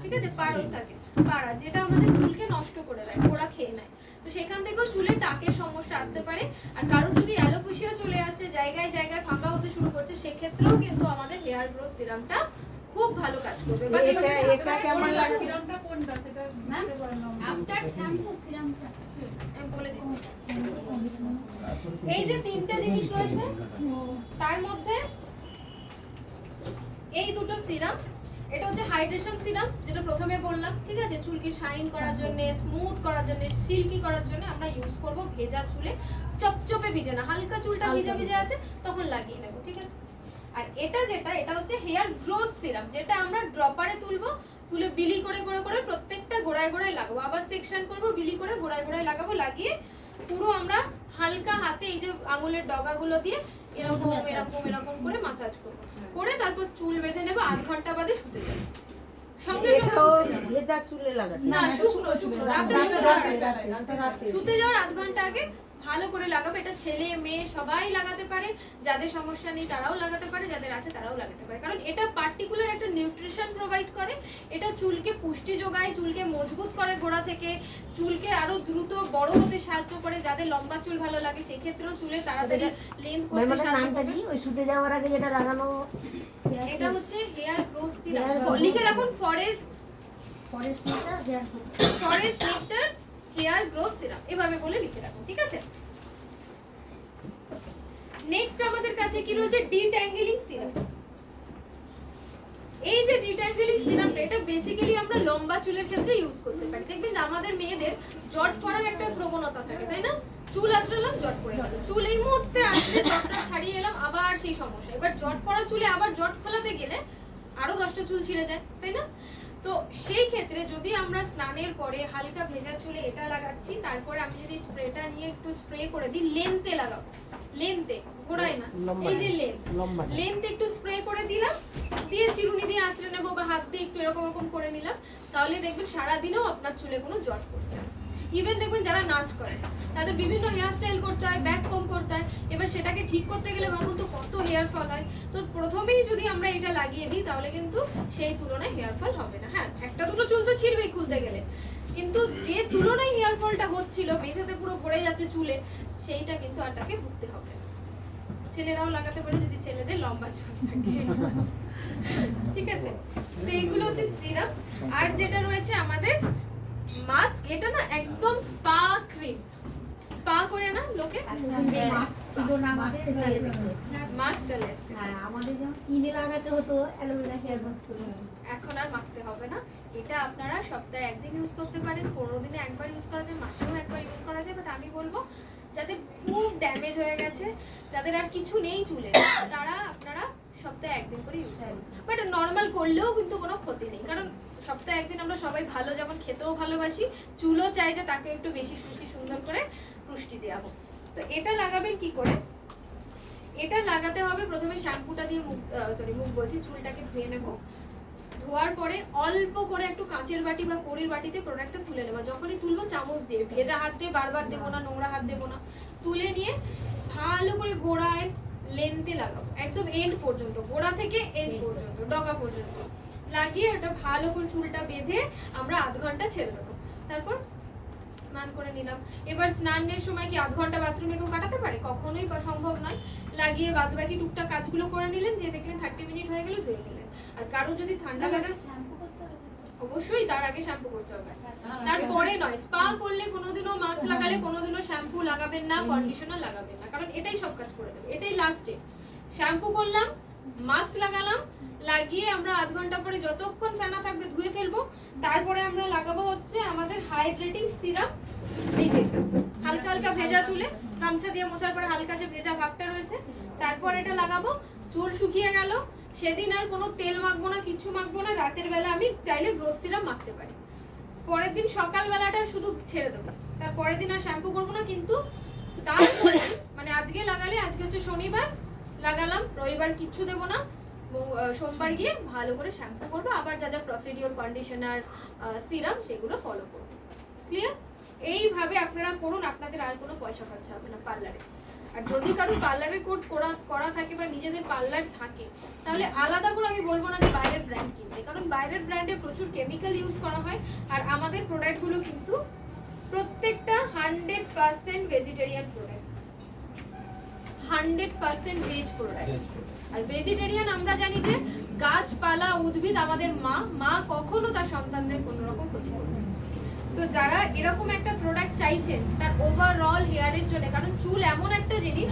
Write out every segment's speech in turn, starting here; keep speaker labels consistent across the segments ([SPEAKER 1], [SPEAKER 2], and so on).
[SPEAKER 1] ঠিক আছে, পারদ থাকে, পাড়া, যেটা আমাদের চুলকে নষ্ট করে দেয়, গোড়া খেয়ে নেয়। তো সেখান থেকেও চুলের টাকের সমস্যা আসতে পারে। আর কারোর যদি অ্যালোপেশিয়া চলে আসছে, জায়গায় জায়গায় ফাঁকা হতে শুরু করছে, সেক্ষেত্রেও কিন্তু আমাদের হেয়ার গ্রোথ সিরামটা খুব ভালো কাজ করবে।
[SPEAKER 2] এটা কেমন লাগে?
[SPEAKER 3] সিরামটা কোনটা সেটা
[SPEAKER 4] আফটার শ্যাম্পু সিরামটা
[SPEAKER 1] আমি বলে দিচ্ছি। এই যে তিনটা জিনিস রয়েছে, তার মধ্যে এই দুটো সিরাম, এটা হচ্ছে হাইড্রেশন সিরাম, যেটা প্রথমে বললাম, ঠিক আছে, চুলকে শাইন করার জন্য, স্মুথ করার জন্য, সিল্কি করার জন্য আমরা ইউজ করব ভেজা চুলে। চপচপে ভিজে না, হালকা চুলটা ভিজা ভিজে আছে তখন লাগিয়ে নেব, ঠিক আছে। আর এটা যেটা, এটা হচ্ছে হেয়ার গ্রোথ সিরাম, যেটা আমরা ড্রপারে তুলবো, তুলে বিলি করে করে করে প্রত্যেকটা গোড়ায় গোড়ায় লাগাবো, আবার সেকশন করব, বিলি করে গোড়ায় গোড়ায় লাগাবো, লাগিয়ে পুরো আমরা হালকা হাতে এই যে আঙুলের ডগাগুলো দিয়ে এরকম এরকম এরকম করে মাসাজ করব, করে তারপর চুল বেঁধে নেব, আধ ঘন্টা বাদে শুতে যাব। সঙ্গে সঙ্গে
[SPEAKER 2] ভেজা চুলে লাগাতে
[SPEAKER 1] না, শুকনো শুকনো, রাতে শুতে যাওয়ার আধ ঘন্টা আগে ভালো করে লাগাবে। এটা ছেলে মেয়ে সবাই লাগাতে পারে, যাদের সমস্যা নেই তারাও লাগাতে পারে, যাদের আছে তারাও লাগাতে পারে, কারণ এটা পার্টিকুলার একটা নিউট্রিশন প্রোভাইড করে। এটা চুলকে পুষ্টি যোগায়, চুলকে মজবুত করে গোড়া থেকে, চুলকে আরো দ্রুত বড় হতে সাহায্য করে। যাদের লম্বা চুল ভালো লাগে সেক্ষেত্রেও চুলে তাড়াতাড়ি লেন্থ করতে সাহায্য করে।
[SPEAKER 5] ওই শুতে যাওয়ার আগে যেটা লাগানো,
[SPEAKER 1] এটা হচ্ছে হেয়ার গ্রোথ সিরাম, লিখে রাখুন, forest
[SPEAKER 5] nectar hair growth,
[SPEAKER 1] forest nectar hair growth serum, এভাবে বলে লিখে রাখুন, ঠিক আছে। নেক্সট আমাদের কাছে কি রয়েছে, ডিট্যাঙ্গেলিং সিরাম। এই যে ডিট্যাঙ্গেলিং সিরামটা, এটা বেসিক্যালি আমরা লম্বা চুলের ক্ষেত্রে ইউজ করতে পারি। দেখবেন আমাদের মেয়েদের জট পড়ার একটা প্রবণতা থাকে, তাই না? চুল আঁচড়ালাম, জট পড়ে গেল, চুল এই মুহূর্তে আঁচড়ে জটটা ছাড়িয়ে এলাম, আবার সেই সমস্যা। এবার জট পড়া চুলে আবার জট খোলাতে গেলে আরো 10টা চুল ছিঁড়ে যায়, তাই না? তো সেই ক্ষেত্রে যদি আমরা স্নানের পরে হালকা ভেজা চুলে এটা লাগাচ্ছি, তারপরে আমি যদি স্প্রেটা নিয়ে একটু স্প্রে করে দিই, লেন্থে লাগাবো, লেন্থে, গোড়ায় না, এই যে লেন্থে একটু স্প্রে করে দিলাম, দিয়ে চিরুনি দিয়ে আঁচড়ে নেবো বা হাত দিয়ে একটু এরকম এরকম করে নিলাম, তাহলে দেখবেন সারাদিনেও আপনার চুলে কোনো জট পড়ছে না। ইভেন দেখবেন যারা নাচ করে তাদের বিভিন্ন হেয়ার স্টাইল করতে হয়, ব্যাক কম করতে হয়, এবার সেটাকে ঠিক করতে গেলে ভাবুন তো কত হেয়ার ফল হয়। তো প্রথমেই যদি আমরা এটা লাগিয়ে দিই তাহলে কিন্তু সেই তুলনায় হেয়ার ফল হবে না। হ্যাঁ, একটা দুটো চুল তো ছিঁড়বেই খুলতে গেলে, কিন্তু যে তুলনায় হেয়ার ফলটা হচ্ছিল, বেঁধেতে পুরো ভরে যাচ্ছে চুলে, সেইটা কিন্তু আর তাকে ভুগতে হবে না। ছেলেরাও লাগাতে পারে যদি ছেলেদের লম্বা চুল থাকে, ঠিক আছে। তো এইগুলো হচ্ছে সিরাম। আর যেটা রয়েছে আমাদের মাস্ক, এটা না একদম স্পা ক্রিম, স্পা করে না লোকে, মাস্ক চলে এসেছে।
[SPEAKER 5] হ্যাঁ, আমাদের যখন কিনে লাগাতে হতো অ্যালোভেরা হেয়ার মাস্ক করে,
[SPEAKER 1] এখন আর মাখতে হবে না। এটা আপনারা সপ্তাহে একদিন ইউজ করতে পারেন, 15 দিনে একবার ইউজ করা যায়, মাসেও একবার ইউজ করা যায়। বাট আমি বলবো যাদের খুব ড্যামেজ হয়ে গেছে, যাদের আর কিছু নেই চুলে, তারা আপনারা সপ্তাহে একদিন করে ইউজ করুন। বাট নর্মাল করলেও কিন্তু কোনো ক্ষতি নেই, কারণ সপ্তাহে একদিন আমরা সবাই ভালো, যেমন খেতেও ভালোবাসি, চুলও চাই যে তাকে একটু বেশি বেশি সুন্দর করে পুষ্টি দেওয়া হোক। তো এটা লাগাবেন কি করে, এটা লাগাতে হবে প্রথমে শ্যাম্পুটা দিয়ে মুখ বলছি, চুলটাকে ধুয়ে নেব। ধোয়ার পরে অল্প করে একটু কাঁচের বাটি বা কড়ির বাটিতে প্রোডাক্টটা তুলে নেবা। যখনই তুলবো চামচ দিয়ে, ভেজা হাত দিয়ে বারবার দেবো না, নোংরা হাত দেবো না, তুলে নিয়ে ভালো করে গোড়ায় লেন্থে লাগাবো, একদম এন্ড পর্যন্ত, গোড়া থেকে এন্ড পর্যন্ত, ডগা পর্যন্ত লাগিয়ে ওটা ভালো করে চুলটা বেঁধে আমরা আধ ঘন্টা ছেড়ে দেবো। তারপর স্নান করে নিলাম। এবার স্নানের সময় কি আধ ঘন্টা বাথরুমে কেউ কাটাতে পারে? কখনোই সম্ভব নয়। লাগিয়ে বাদ বাকি টুকটাক কাজগুলো করে নিলেন, যে দেখলেন 30 মিনিট হয়ে গেল, ধুয়ে নিলেন। আর কারো যদি ঠান্ডা লাগে অবশ্যই তার আগে শ্যাম্পু করতে হবে, তারপরে নয়। স্পা করলে কোনোদিনও মাস্ক লাগালে কোনোদিনও শ্যাম্পু লাগাবেন না, কন্ডিশনার লাগাবেন না, কারণ এটাই সব কাজ করে দেবে। এটাই লাস্ট স্টেপ। শ্যাম্পু করলাম, মাস্ক লাগালাম, লাগিয়ে আমরা আধ ঘন্টা পরে যতক্ষণ ফেনা থাকবে ধুয়ে ফেলবো। তারপরে আমরা লাগাবো হচ্ছে আমাদের হাইড্রেটিং সিরাম, এই যে হালকা হালকা ভেজা চুলে গামছা দিয়ে মোছার পরে হালকা যে ভেজা ভাবটা রয়েছে, তারপর এটা লাগাবো। চুল শুকিয়ে গেল, সেদিন আর কোনো তেল মাখবো না, কিছু মাখবো না। রাতের বেলা আমি চাইলে গ্রোথ সিরাম মাখতে পারি, পরের দিন সকাল বেলাটা শুধু ছেড়ে দেবো, তার পরের দিন আর শ্যাম্পু করবো না। কিন্তু তারপরে মানে আজকে লাগালে, আজকে হচ্ছে শনিবার, লাগালাম, রবিবার কিচ্ছু দেবো না, সোমবার গিয়ে ভালো করে শ্যাম্পু করবো, আবার যা যা প্রসিডিওর, কন্ডিশনার, সিরাম, সেগুলো ফলো করবো। ক্লিয়ার? এইভাবে আপনারা করুন, আপনাদের আর কোনো পয়সা খরচা হবে না পার্লারে। আর যদি কারোর পার্লারের কোর্স করা থাকে বা নিজেদের পার্লার থাকে, তাহলে আলাদা করে আমি বলবো না যে বাইরের ব্র্যান্ড কিনতে, কারণ বাইরের ব্র্যান্ডে প্রচুর কেমিক্যাল ইউজ করা হয়। আর আমাদের প্রোডাক্টগুলো কিন্তু প্রত্যেকটা 100% ভেজিটেরিয়ান প্রোডাক্ট, 100% ভেজ প্রোডাক্ট। আর ভেজিটেরিয়ান আমরা জানি যে গাছপালা উদ্ভিদ আমাদের মা কখনো তার সন্তানদের কোনো রকম ক্ষতি করবে না। তো যারা এরকম একটা প্রোডাক্ট চাইছেন তার ওভারঅল হেয়ারের জন্য, কারণ চুল এমন একটা জিনিস,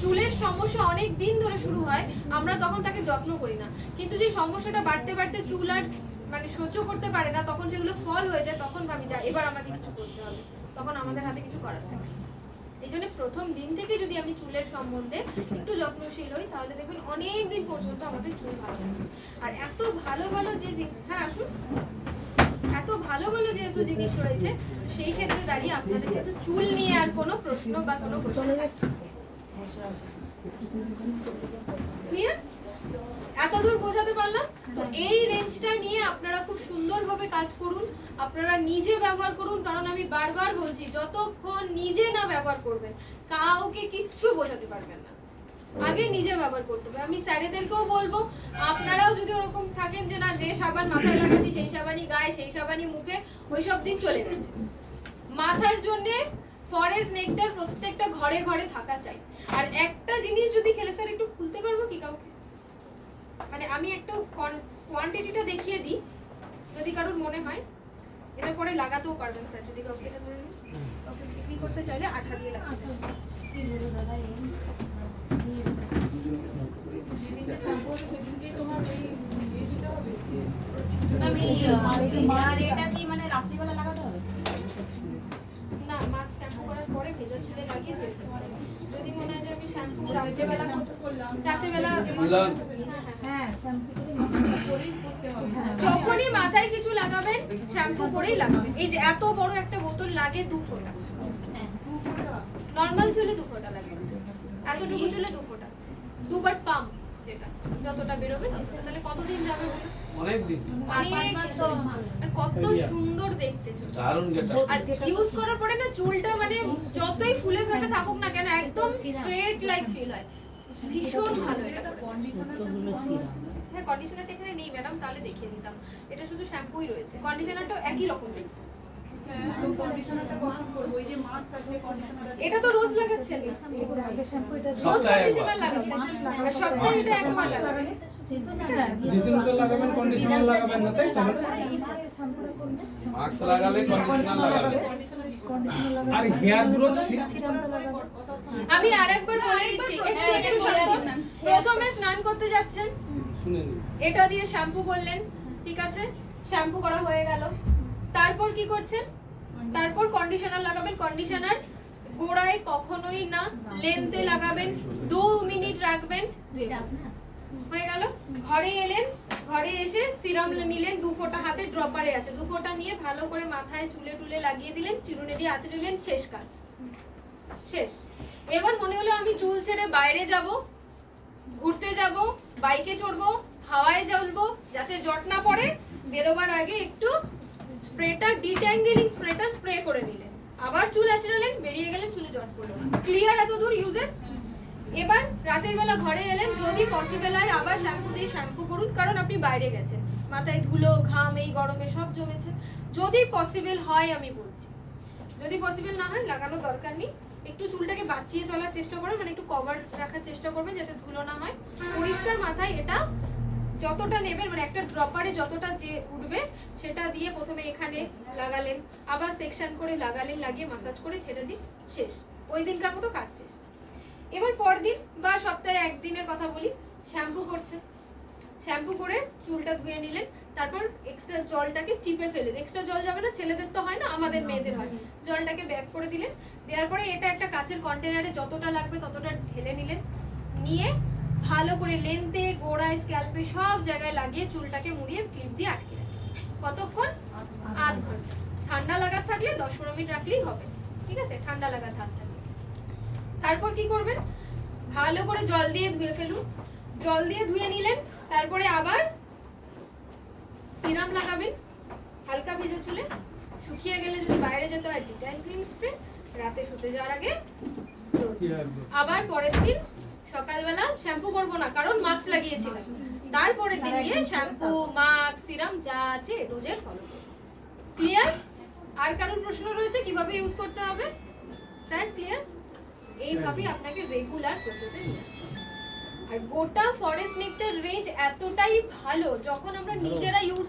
[SPEAKER 1] চুলের সমস্যা অনেক দিন ধরে শুরু হয়, আমরা তখন তাকে যত্ন করি না, কিন্তু যে সমস্যাটা বাড়তে বাড়তে চুল আর মানে সহ্য করতে পারে না, তখন যেগুলো ফল হয়ে যায় তখন ভাবি যা এবার আমাকে কিছু করতে হবে, তখন আমাদের হাতে কিছু করার থাকে। এই জন্য প্রথম দিন থেকে যদি আমি চুলের সম্বন্ধে একটু যত্নশীল হই, তাহলে দেখবেন অনেক দিন পর্যন্ত আমাদের চুল ভালো থাকে। আর এত ভালো ভালো যে জিনিস, হ্যাঁ আসুন, এত ভালো ভালো যেহেতু জিনিস রয়েছে, সেই ক্ষেত্রে দাঁড়িয়ে আপনাদের কিন্তু চুল নিয়ে আর কোনো প্রশ্ন বা কোনো কোশ্চেন ক্লিয়ার? এতদূর বোঝাতে পারলাম তো? এই রেঞ্জটা নিয়ে আপনারা খুব সুন্দরভাবে কাজ করুন, আপনারা নিজে ব্যবহার করুন, কারণ আমি বারবার বলছি যতক্ষণ নিজে না ব্যবহার করবেন কাউকে কিচ্ছু বোঝাতে পারবেন না। আগে নিজে ব্যবহার করতে হবে। আমি স্যারেদেরকেও বলবো, আপনারাও যদি ওরকম থাকেন যে না যে সাবান মাথায় লাগাচ্ছি সেই সাবানই গায়ে সেই সাবানই মুখে, ওই সব দিন চলে গেছে। মাথার জন্য ফরেস্ট নেকটার প্রত্যেকটা ঘরে ঘরে থাকা চাই। আর একটা জিনিস যদি খেলে, স্যার একটু খুলতে পারবো কি কাউকে, মানে আমি একটু কোয়ান্টিটিটা দেখিয়ে দিই যদি কারোর মনে হয়, এটা পরে লাগাতেও পারবেন স্যার, যদি কাউকে এটা ধরে নিন, কাউকে বিক্রি করতে চাইলে আঠা দিয়ে লাগাতে না। মাস্ক শ্যাম্পু করার পরে ভেজা চুলে লাগিয়ে ধুতে পারে। যদি মনে হয় যে আমি শ্যাম্পু রাতেবেলা যখনই মাথায় কিছু লাগাবেন শ্যাম্পু করেই লাগাবেন। এই যে এত বড় একটা বোতল লাগে 2 ফোঁটা, নরমাল চুলে 2 ফোঁটা লাগে, এতটুকু চুলে 2 ফোঁটা, দুবার পাম্প, যেটা যতটা বেরোবে ততটা। তাহলে কতদিন যাবে বলুন?
[SPEAKER 3] অনেক দিন।
[SPEAKER 1] আর কত সুন্দর দেখতে চুল,
[SPEAKER 3] দারুণ গেটা।
[SPEAKER 1] আর ইউজ করার পরে না চুলটা মানে যতই ফুলে ফেপে থাকুক না কেন একদম স্ট্রেট লাইক ফিল হয়, ভীষণ ভালো। এটা হ্যাঁ, কন্ডিশনারটা এখানে নেই ম্যাডাম, তাহলে দেখিয়ে দিতাম। এটা শুধু শ্যাম্পুই রয়েছে, কন্ডিশনারটাও একই রকম দেখতে। এটা তো রোজ লাগাচ্ছেন, রোজ কন্ডিশনার লাগাবেন, আর সপ্তাহে এটা একবার লাগাবেন।
[SPEAKER 6] যেদিনটা লাগাবেন কন্ডিশনার লাগাবেন না, তাই তো?
[SPEAKER 3] মাস্ক লাগালে কন্ডিশনার লাগাবে।
[SPEAKER 6] আর হেয়ার গ্রোথ
[SPEAKER 1] আমি আরেকবার বলে দিচ্ছি, একটু শুনুন। প্রথমে স্নান করতে যাচ্ছেন,
[SPEAKER 3] শুনে নিন।
[SPEAKER 1] এটা দিয়ে শ্যাম্পু করলেন, ঠিক আছে, শ্যাম্পু করা হয়ে গেল। তারপর কি করছেন? তারপর কন্ডিশনার লাগাবেন। কন্ডিশনার গোড়ায় কখনোই না, লেন্থে লাগাবেন, 2 মিনিট রাখবেন, হয়ে গেল। ঘরে এলেন, ঘরে এসে সিরাম নিলেন, 2 ফোঁটা হাতে ড্রপারে আছে, 2 ফোঁটা নিয়ে ভালো করে মাথায় চুলে টুলে লাগিয়ে দিলেন, চিরুনি দিয়ে আঁচড়ে দিলেন, শেষ কাজ, শেষ। এবার মনে হলো আমি চুল ছেড়ে বাইরে যাব, ঘুরতে যাব, বাইকে চড়বো, হাওয়ায় চলবো, যাতে জট না পড়ে, বেরোবার আগে একটু স্প্রেটা, ডিট্যাঙ্গেলিং স্প্রেটা স্প্রে করে নিলেন, আবার চুল আঁচড়ালেন, বেরিয়ে গেলেন, চুলে জট পড়লো না। ক্লিয়ার এতদূর ইউজেস? এবার রাতের বেলা ঘরে এলেন, যদি পসিবল হয় আবার শ্যাম্পু দিয়ে শ্যাম্পু করুন, কারণ আপনি বাইরে গেছেন, মাথায় ধুলো ঘাম এই গরমে সব জমেছে। যদি পসিবল হয়, আমি বলছি, যদি পসিবল না হয় লাগানোর দরকার নেই, একটু চুলটাকে বাঁচিয়ে চলার চেষ্টা করবেন, মানে একটু কভার রাখার চেষ্টা করবেন যাতে ধুলো না হয়। পরিষ্কার মাথায় এটা যতটা নেবেন, মানে একটা ড্রপারে যতটা যে উঠবে সেটা দিয়ে প্রথমে এখানে লাগালেন, আবার সেকশন করে লাগালেন, লাগিয়ে মাসাজ করে ছেড়ে দিন, শেষ। ওই দিনকার মতো কাজ শেষ। এবার পরদিন বা সপ্তাহে একদিনের কথা বলি, শ্যাম্পু করছেন, শ্যাম্পু করে চুলটা ধুয়ে নিলেন, তারপর এক্সট্রা জলটাকে চিপে ফেলে, এক্সট্রা জল যাবে না, ছেলেদের তো হয় না, আমাদের মেয়েদের হয়, জলটাকে ব্যাক করে দিলেন। দেওয়ার পরে এটা একটা কাচের কন্টেনারে যতটা লাগবে ততটা ঢেলে নিলেন, নিয়ে ভালো করে লেন্থে, গোড়ায়, স্ক্যাল্পে সব জায়গায় লাগিয়ে চুলটাকে মুড়িয়ে ক্লিপ দিয়ে আটকে রাখেন। কতক্ষণ? আধ ঘন্টা। ঠান্ডা লাগার থাকলে 10-15 মিনিট রাখলেই হবে, ঠিক আছে, ঠান্ডা লাগার হাত থাকলে। তারপর কি করবেন? ভালো করে জল দিয়ে ধুয়ে ফেলুন, জল দিয়ে ধুয়ে নিলেন, তারপরে আবার সিরাম লাগাবেন হালকা ভেজা চুলে, শুকিয়ে গেলে যদি বাইরে যেতে হয় ডিট্যান ক্রিম স্প্রে, রাতে শুতে যাওয়ার আগে
[SPEAKER 6] কি হবে?
[SPEAKER 1] আবার পরের দিন সকালবেলা শ্যাম্পু করব না, কারণ মাস্ক লাগিয়েছিলাম। তারপরের দিন গিয়ে শ্যাম্পু, মাস্ক, সিরাম যা আছে রোজের ফলো করব। ক্লিয়ার? আর কারোর প্রশ্ন রয়েছে কিভাবে ইউজ করতে হবে? Sir clear? এইভাবেই আপনাকে রেগুলার প্রসেসে নিয়ে আসতে হবে। আর গোটা ফরেস্ট নেক্টার রেঞ্জ এতটাই ভালো, যখন আমরা নিজেরা ইউজ